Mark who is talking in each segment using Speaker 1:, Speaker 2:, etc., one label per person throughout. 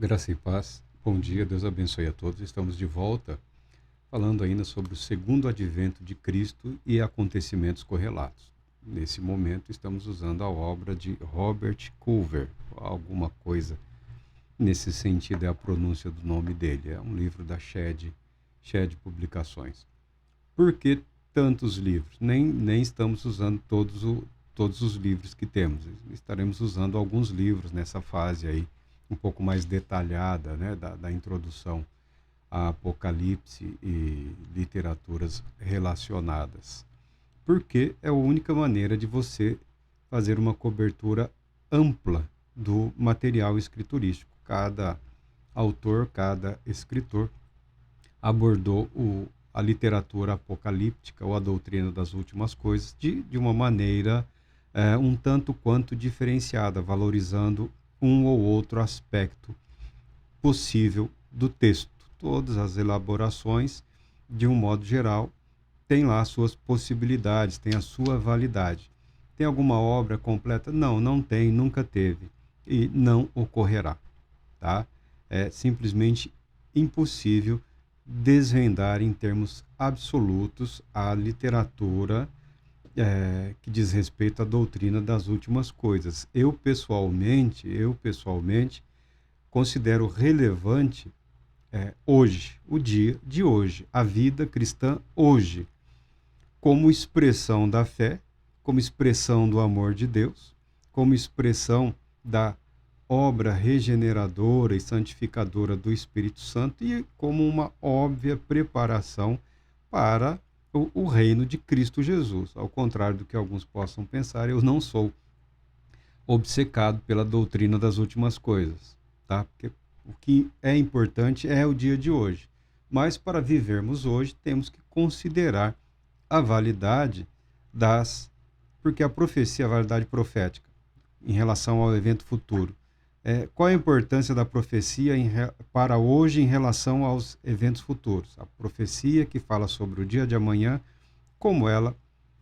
Speaker 1: Graça e paz. Bom dia, Deus abençoe a todos. Estamos de volta falando ainda sobre o segundo advento de Cristo e acontecimentos correlatos. Nesse momento estamos usando a obra de Robert Culver, alguma coisa nesse sentido é a pronúncia do nome dele. É um livro da Shed Publicações. Por que tantos livros? Nem estamos usando todos os livros que temos. Estaremos usando alguns livros nessa fase aí, um pouco mais detalhada, né, da introdução a Apocalipse e literaturas relacionadas. Porque é a única maneira de você fazer uma cobertura ampla do material escriturístico. Cada autor, cada escritor abordou a literatura apocalíptica ou a doutrina das últimas coisas de uma maneira um tanto quanto diferenciada, valorizando um ou outro aspecto possível do texto. Todas as elaborações, de um modo geral, têm lá as suas possibilidades, têm a sua validade. Tem alguma obra completa? Não, não tem, nunca teve e não ocorrerá, tá? É simplesmente impossível desvendar em termos absolutos a literatura que diz respeito à doutrina das últimas coisas. Eu pessoalmente considero relevante hoje, o dia de hoje, a vida cristã hoje, como expressão da fé, como expressão do amor de Deus, como expressão da obra regeneradora e santificadora do Espírito Santo e como uma óbvia preparação para o reino de Cristo Jesus. Ao contrário do que alguns possam pensar, eu não sou obcecado pela doutrina das últimas coisas, tá? Porque o que é importante é o dia de hoje. Mas para vivermos hoje, temos que considerar a validade porque a profecia, a validade profética em relação ao evento futuro. Qual a importância da profecia para hoje em relação aos eventos futuros? A profecia que fala sobre o dia de amanhã, como ela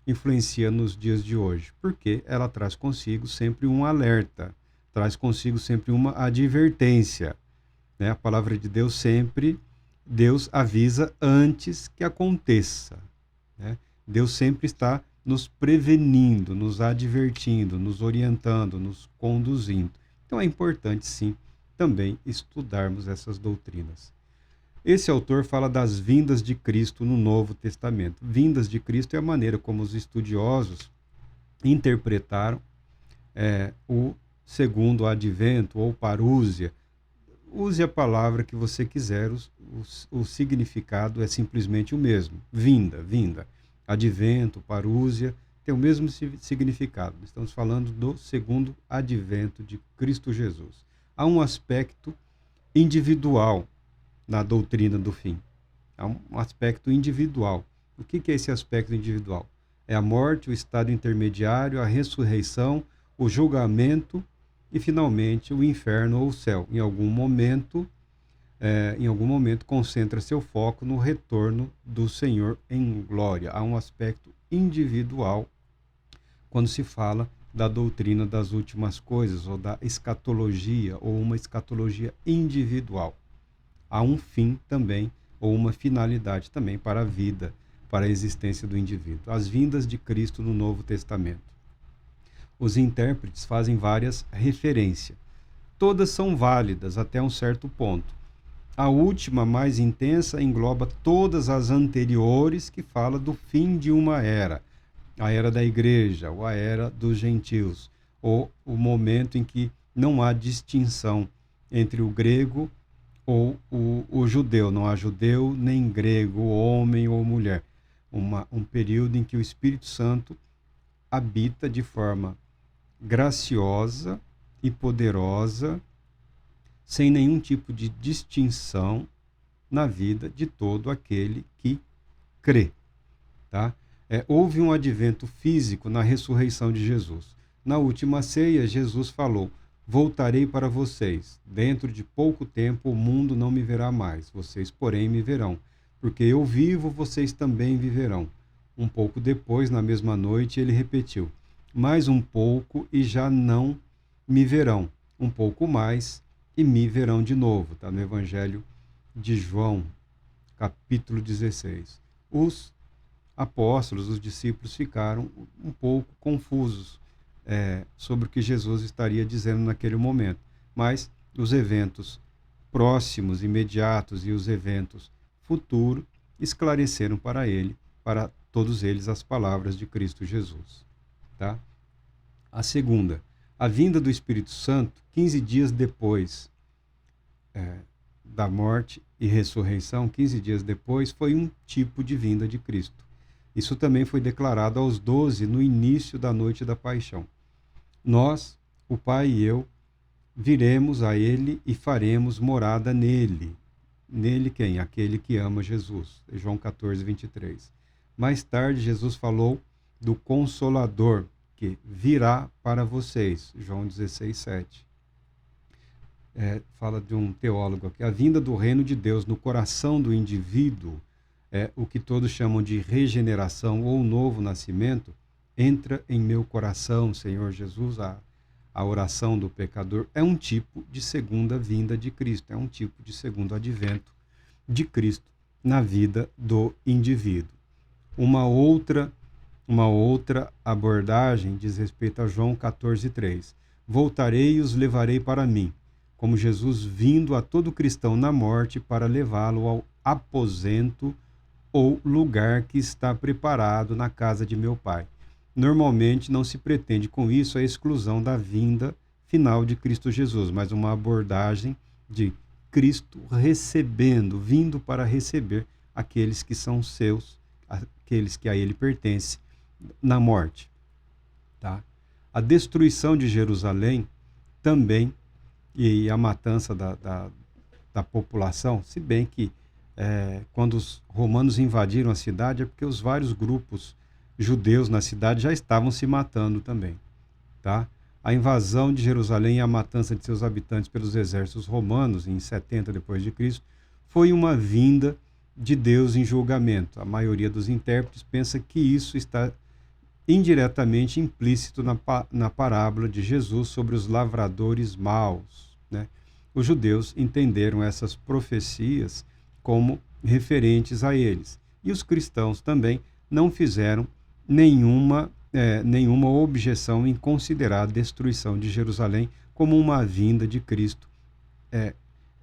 Speaker 1: influencia nos dias de hoje? Porque ela traz consigo sempre um alerta, traz consigo sempre uma advertência, né? A palavra de Deus sempre, Deus avisa antes que aconteça, né? Deus sempre está nos prevenindo, nos advertindo, nos orientando, nos conduzindo. Então é importante, sim, também estudarmos essas doutrinas. Esse autor fala das vindas de Cristo no Novo Testamento. Vindas de Cristo é a maneira como os estudiosos interpretaram o segundo advento ou parúzia. Use a palavra que você quiser, o significado é simplesmente o mesmo. Vinda, vinda. Advento, parúzia, tem o mesmo significado. Estamos falando do segundo advento de Cristo Jesus. Há um aspecto individual na doutrina do fim. Há um aspecto individual. O que é esse aspecto individual? É a morte, o estado intermediário, a ressurreição, o julgamento e, finalmente, o inferno ou o céu. Em algum momento, concentra seu foco no retorno do Senhor em glória. Há um aspecto individual quando se fala da doutrina das últimas coisas, ou da escatologia, ou uma escatologia individual. Há um fim também, ou uma finalidade também para a vida, para a existência do indivíduo. As vindas de Cristo no Novo Testamento. Os intérpretes fazem várias referências. Todas são válidas até um certo ponto. A última, mais intensa, engloba todas as anteriores, que fala do fim de uma era, a era da igreja, ou a era dos gentios, ou o momento em que não há distinção entre o grego ou o judeu, não há judeu nem grego, homem ou mulher. Um período em que o Espírito Santo habita de forma graciosa e poderosa, sem nenhum tipo de distinção na vida de todo aquele que crê, tá? Houve um advento físico na ressurreição de Jesus. Na última ceia, Jesus falou: voltarei para vocês. Dentro de pouco tempo o mundo não me verá mais. Vocês, porém, me verão. Porque eu vivo, vocês também viverão. Um pouco depois, na mesma noite, ele repetiu: mais um pouco e já não me verão. Um pouco mais e me verão de novo. Está no Evangelho de João, capítulo 16. Os apóstolos, os discípulos, ficaram um pouco confusos sobre o que Jesus estaria dizendo naquele momento. Mas os eventos próximos, imediatos, e os eventos futuros esclareceram para todos eles, as palavras de Cristo Jesus. Tá? A segunda, a vinda do Espírito Santo, 15 dias depois da morte e ressurreição, 15 dias depois, foi um tipo de vinda de Cristo. Isso também foi declarado aos 12 no início da noite da paixão. Nós, o Pai e eu, viremos a ele e faremos morada nele. Nele quem? Aquele que ama Jesus. João 14, 23. Mais tarde, Jesus falou do Consolador, que virá para vocês. João 16, 7. Fala de um teólogo aqui. A vinda do reino de Deus no coração do indivíduo, o que todos chamam de regeneração ou novo nascimento, entra em meu coração, Senhor Jesus. A oração do pecador é um tipo de segunda vinda de Cristo, é um tipo de segundo advento de Cristo na vida do indivíduo. Uma outra abordagem diz respeito a João 14:3. Voltarei e os levarei para mim, como Jesus vindo a todo cristão na morte para levá-lo ao aposento ou lugar que está preparado na casa de meu Pai. Normalmente não se pretende com isso a exclusão da vinda final de Cristo Jesus, mas uma abordagem de Cristo vindo para receber aqueles que são seus, aqueles que a ele pertencem na morte. Tá? A destruição de Jerusalém também, e a matança da população, se bem que quando os romanos invadiram a cidade é porque os vários grupos judeus na cidade já estavam se matando também. Tá? A invasão de Jerusalém e a matança de seus habitantes pelos exércitos romanos em 70 d.C. foi uma vinda de Deus em julgamento. A maioria dos intérpretes pensa que isso está indiretamente implícito na parábola de Jesus sobre os lavradores maus. Né? Os judeus entenderam essas profecias como referentes a eles. E os cristãos também não fizeram nenhuma objeção em considerar a destruição de Jerusalém como uma vinda de Cristo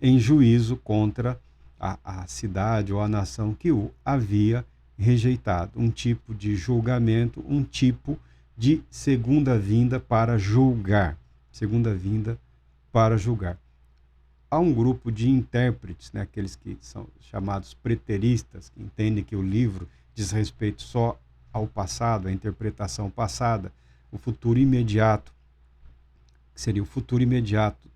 Speaker 1: em juízo contra a cidade ou a nação que o havia rejeitado. Um tipo de julgamento, um tipo de segunda vinda para julgar. Segunda vinda para julgar. Há um grupo de intérpretes, né, aqueles que são chamados preteristas, que entendem que o livro diz respeito só ao passado, à interpretação passada, o futuro imediato, que seria o futuro imediato,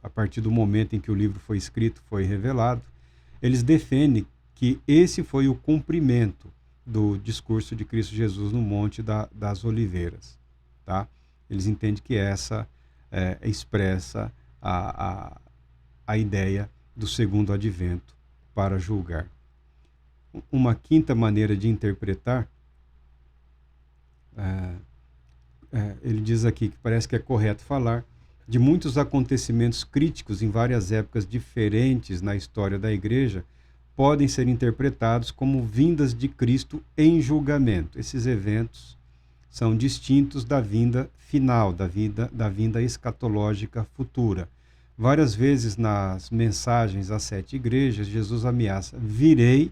Speaker 1: a partir do momento em que o livro foi escrito, foi revelado. Eles defendem que esse foi o cumprimento do discurso de Cristo Jesus no Monte das Oliveiras. Tá? Eles entendem que essa expressa a ideia do segundo advento para julgar. Uma quinta maneira de interpretar, ele diz aqui que parece que é correto falar de muitos acontecimentos críticos em várias épocas diferentes na história da Igreja, podem ser interpretados como vindas de Cristo em julgamento. Esses eventos são distintos da vinda final, da vinda escatológica futura. Várias vezes nas mensagens às 7 igrejas, Jesus ameaça: virei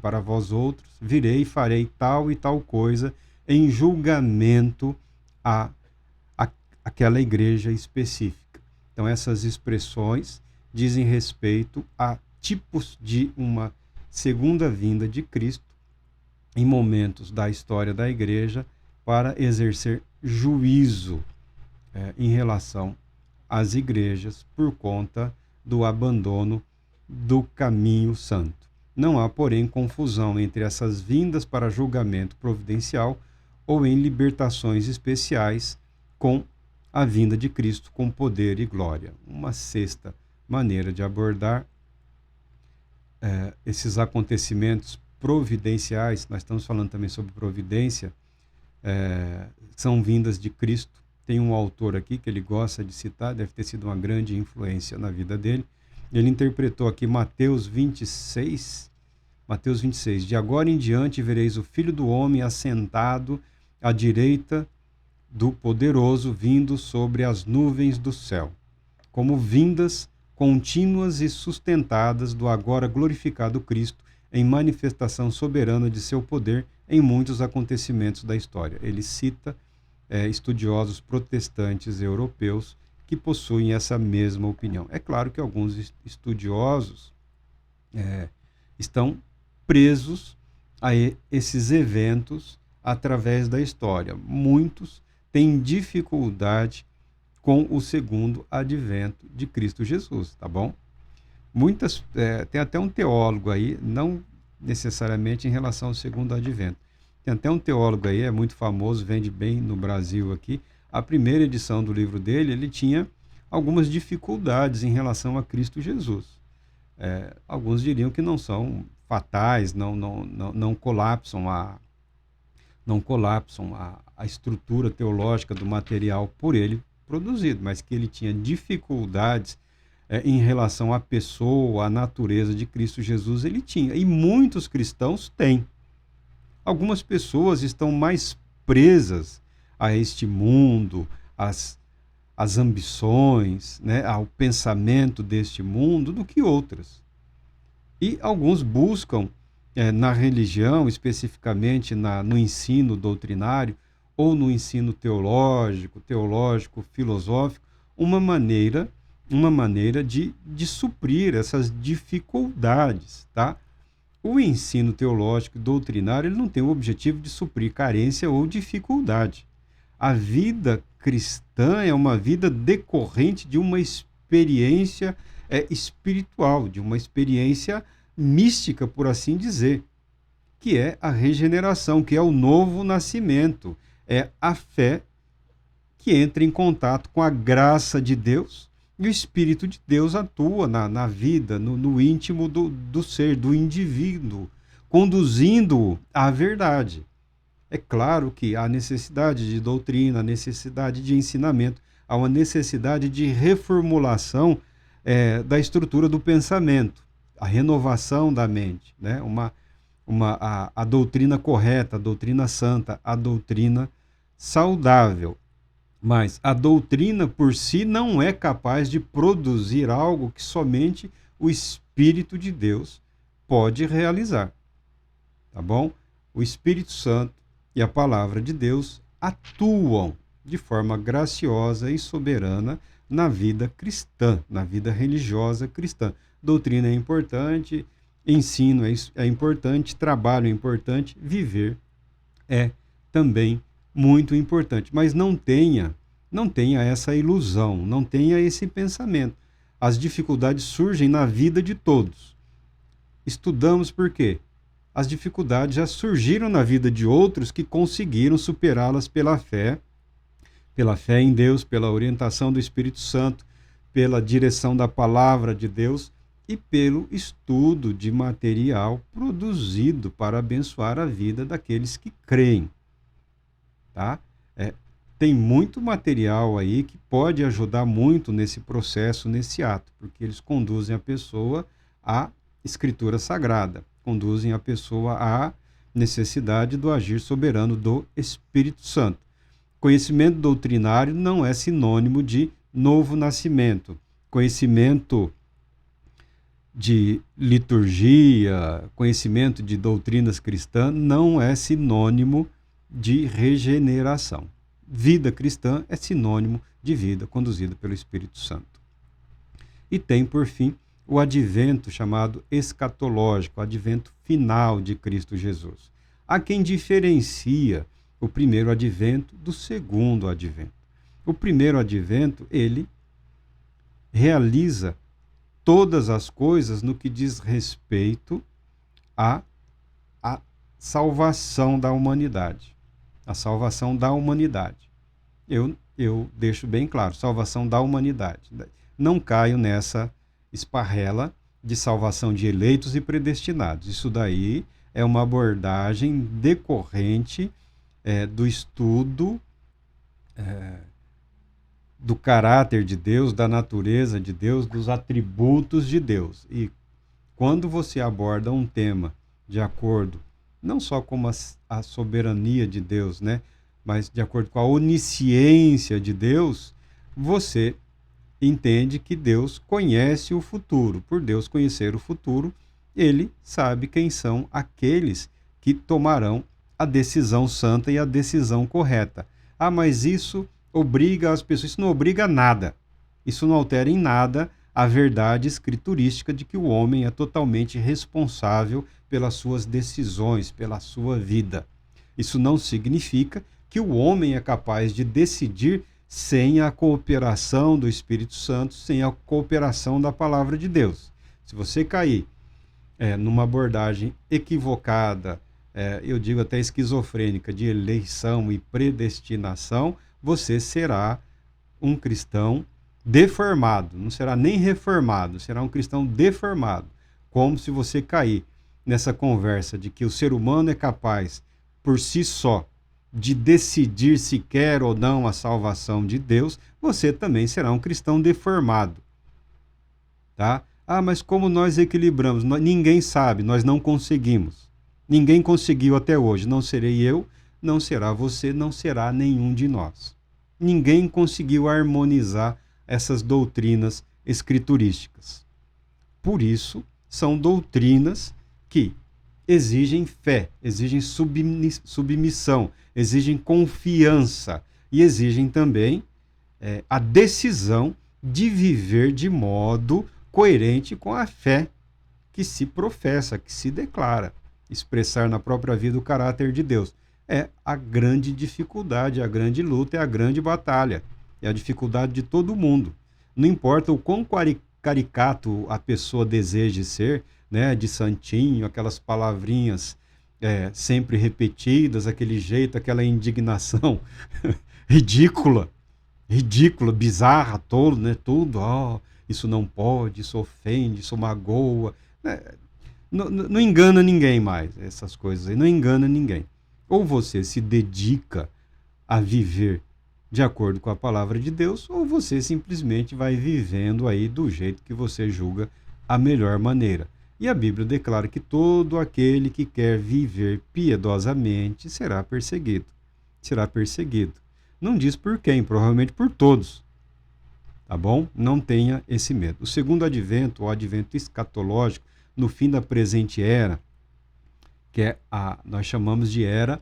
Speaker 1: para vós outros, virei e farei tal e tal coisa em julgamento àquela igreja específica. Então essas expressões dizem respeito a tipos de uma segunda vinda de Cristo em momentos da história da igreja para exercer juízo em relação às igrejas por conta do abandono do caminho santo. Não há, porém, confusão entre essas vindas para julgamento providencial ou em libertações especiais com a vinda de Cristo com poder e glória. Uma sexta maneira de abordar esses acontecimentos providenciais, nós estamos falando também sobre providência, são vindas de Cristo tem um autor aqui que ele gosta de citar, deve ter sido uma grande influência na vida dele. Ele interpretou aqui Mateus 26, de agora em diante vereis o Filho do Homem assentado à direita do Poderoso, vindo sobre as nuvens do céu, como vindas contínuas e sustentadas do agora glorificado Cristo, em manifestação soberana de seu poder em muitos acontecimentos da história. Ele cita estudiosos protestantes europeus que possuem essa mesma opinião. É claro que alguns estudiosos estão presos a esses eventos através da história. Muitos têm dificuldade com o segundo advento de Cristo Jesus, tá bom? Tem até um teólogo aí, não necessariamente em relação ao segundo advento. Tem até um teólogo aí, é muito famoso, vende bem no Brasil aqui. A primeira edição do livro dele, ele tinha algumas dificuldades em relação a Cristo Jesus. Alguns diriam que não são fatais, não colapsam a estrutura teológica do material por ele produzido, mas que ele tinha dificuldades em relação à pessoa, à natureza de Cristo Jesus, ele tinha. E muitos cristãos têm. Algumas pessoas estão mais presas a este mundo, às ambições, né, ao pensamento deste mundo, do que outras. E alguns buscam, na religião, especificamente no ensino doutrinário, ou no ensino teológico, filosófico, uma maneira de suprir essas dificuldades, tá? O ensino teológico e doutrinário ele não tem o objetivo de suprir carência ou dificuldade. A vida cristã é uma vida decorrente de uma experiência espiritual, de uma experiência mística, por assim dizer, que é a regeneração, que é o novo nascimento, é a fé que entra em contato com a graça de Deus e o Espírito de Deus atua na vida, no íntimo do ser, do indivíduo, conduzindo-o à verdade. É claro que há necessidade de doutrina, há necessidade de ensinamento, há uma necessidade de reformulação da estrutura do pensamento, a renovação da mente, né? A doutrina correta, a doutrina santa, a doutrina saudável. Mas a doutrina por si não é capaz de produzir algo que somente o Espírito de Deus pode realizar. Tá bom? O Espírito Santo e a palavra de Deus atuam de forma graciosa e soberana na vida cristã, na vida religiosa cristã. Doutrina é importante, ensino é importante, trabalho é importante, viver é também muito importante. Mas não tenha essa ilusão, não tenha esse pensamento. As dificuldades surgem na vida de todos. Estudamos por quê? As dificuldades já surgiram na vida de outros que conseguiram superá-las pela fé em Deus, pela orientação do Espírito Santo, pela direção da palavra de Deus e pelo estudo de material produzido para abençoar a vida daqueles que creem. Tá? Tem muito material aí que pode ajudar muito nesse processo, nesse ato, porque eles conduzem a pessoa à Escritura Sagrada, conduzem a pessoa à necessidade do agir soberano do Espírito Santo. Conhecimento doutrinário não é sinônimo de novo nascimento. Conhecimento de liturgia, conhecimento de doutrinas cristãs não é sinônimo de regeneração. Vida cristã é sinônimo de vida conduzida pelo Espírito Santo. E tem, por fim, o advento chamado escatológico, o advento final de Cristo Jesus. Há quem diferencia o primeiro advento do segundo advento. O primeiro advento, ele realiza todas as coisas no que diz respeito à salvação da humanidade. A salvação da humanidade. Eu deixo bem claro, salvação da humanidade. Não caio nessa esparrela de salvação de eleitos e predestinados. Isso daí é uma abordagem decorrente do estudo do caráter de Deus, da natureza de Deus, dos atributos de Deus. E quando você aborda um tema de acordo, não só com a soberania de Deus, né, mas de acordo com a onisciência de Deus, você entende que Deus conhece o futuro. Por Deus conhecer o futuro, ele sabe quem são aqueles que tomarão a decisão santa e a decisão correta. Ah, mas isso obriga as pessoas. Isso não obriga a nada. Isso não altera em nada a verdade escriturística de que o homem é totalmente responsável pelas suas decisões, pela sua vida. Isso não significa que o homem é capaz de decidir sem a cooperação do Espírito Santo, sem a cooperação da palavra de Deus. Se você cair numa abordagem equivocada, eu digo até esquizofrênica, de eleição e predestinação, você será um cristão deformado, não será nem reformado, será um cristão deformado. Como se você cair nessa conversa de que o ser humano é capaz, por si só, de decidir se quer ou não a salvação de Deus, você também será um cristão deformado. Tá? Ah, mas como nós equilibramos? Ninguém sabe, nós não conseguimos. Ninguém conseguiu até hoje. Não serei eu, não será você, não será nenhum de nós. Ninguém conseguiu harmonizar essas doutrinas escriturísticas. Por isso, são doutrinas que exigem fé, exigem submissão, exigem confiança e exigem também a decisão de viver de modo coerente com a fé que se professa, que se declara. Expressar na própria vida o caráter de Deus. É a grande dificuldade, a grande luta, é a grande batalha. É a dificuldade de todo mundo. Não importa o quão caricato a pessoa deseje ser, né, de santinho, aquelas palavrinhas sempre repetidas, aquele jeito, aquela indignação ridícula, bizarra, tolo, né, tudo, isso não pode, isso ofende, isso magoa, né? Não engana ninguém mais, essas coisas aí, não engana ninguém. Ou você se dedica a viver de acordo com a palavra de Deus, ou você simplesmente vai vivendo aí do jeito que você julga a melhor maneira. E a Bíblia declara que todo aquele que quer viver piedosamente será perseguido. Será perseguido. Não diz por quem, provavelmente por todos. Tá bom? Não tenha esse medo. O segundo advento, o advento escatológico, no fim da presente era, que nós chamamos de era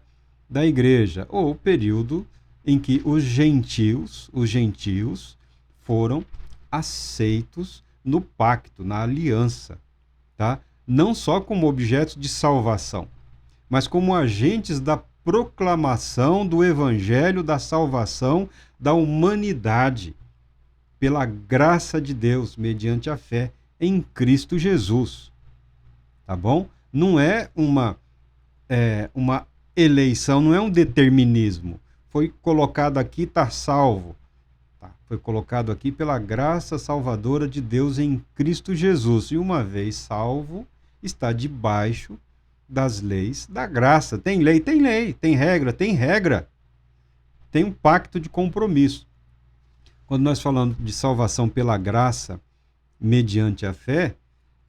Speaker 1: da igreja, ou o período em que os gentios foram aceitos no pacto, na aliança, tá? Não só como objetos de salvação, mas como agentes da proclamação do evangelho da salvação da humanidade, pela graça de Deus, mediante a fé em Cristo Jesus. Tá bom? Não é uma eleição, não é um determinismo. Foi colocado aqui, está salvo. Tá? Foi colocado aqui pela graça salvadora de Deus em Cristo Jesus. E uma vez salvo, está debaixo das leis da graça. Tem lei, tem regra, tem um pacto de compromisso. Quando nós falamos de salvação pela graça, mediante a fé,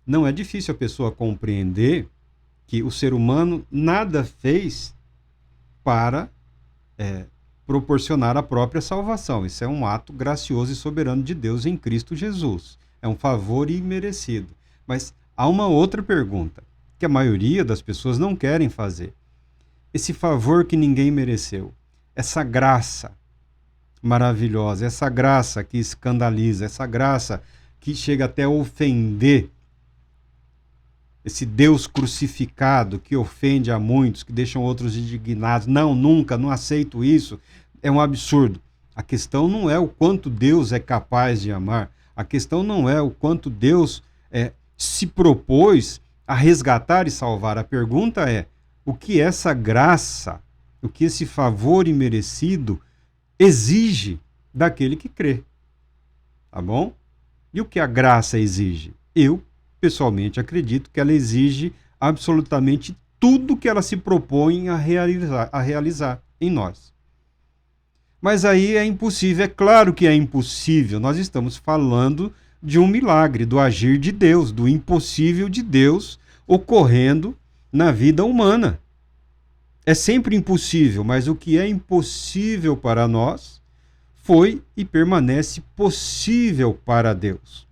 Speaker 1: não é difícil a pessoa compreender que o ser humano nada fez para proporcionar a própria salvação. Isso é um ato gracioso e soberano de Deus em Cristo Jesus. É um favor imerecido. Mas há uma outra pergunta, que a maioria das pessoas não querem fazer. Esse favor que ninguém mereceu, essa graça maravilhosa, essa graça que escandaliza, essa graça que chega até a ofender, esse Deus crucificado que ofende a muitos, que deixam outros indignados. Não, nunca, não aceito isso. É um absurdo. A questão não é o quanto Deus é capaz de amar. A questão não é o quanto Deus se propôs a resgatar e salvar. A pergunta é o que essa graça, o que esse favor imerecido exige daquele que crê. Tá bom? E o que a graça exige? Eu, pessoalmente, acredito que ela exige absolutamente tudo que ela se propõe a realizar em nós. Mas aí é impossível, é claro que é impossível. Nós estamos falando de um milagre, do agir de Deus, do impossível de Deus ocorrendo na vida humana. É sempre impossível, mas o que é impossível para nós foi e permanece possível para Deus.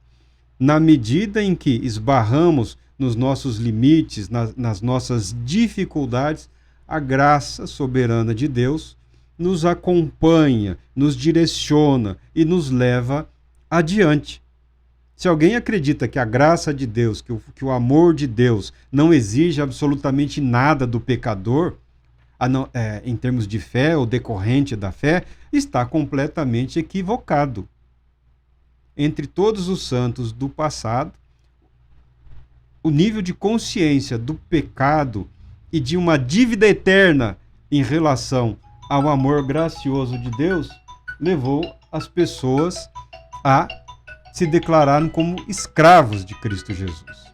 Speaker 1: Na medida em que esbarramos nos nossos limites, nas nossas dificuldades, a graça soberana de Deus nos acompanha, nos direciona e nos leva adiante. Se alguém acredita que a graça de Deus, que o amor de Deus não exige absolutamente nada do pecador, em termos de fé ou decorrente da fé, está completamente equivocado. Entre todos os santos do passado, o nível de consciência do pecado e de uma dívida eterna em relação ao amor gracioso de Deus levou as pessoas a se declararem como escravos de Cristo Jesus.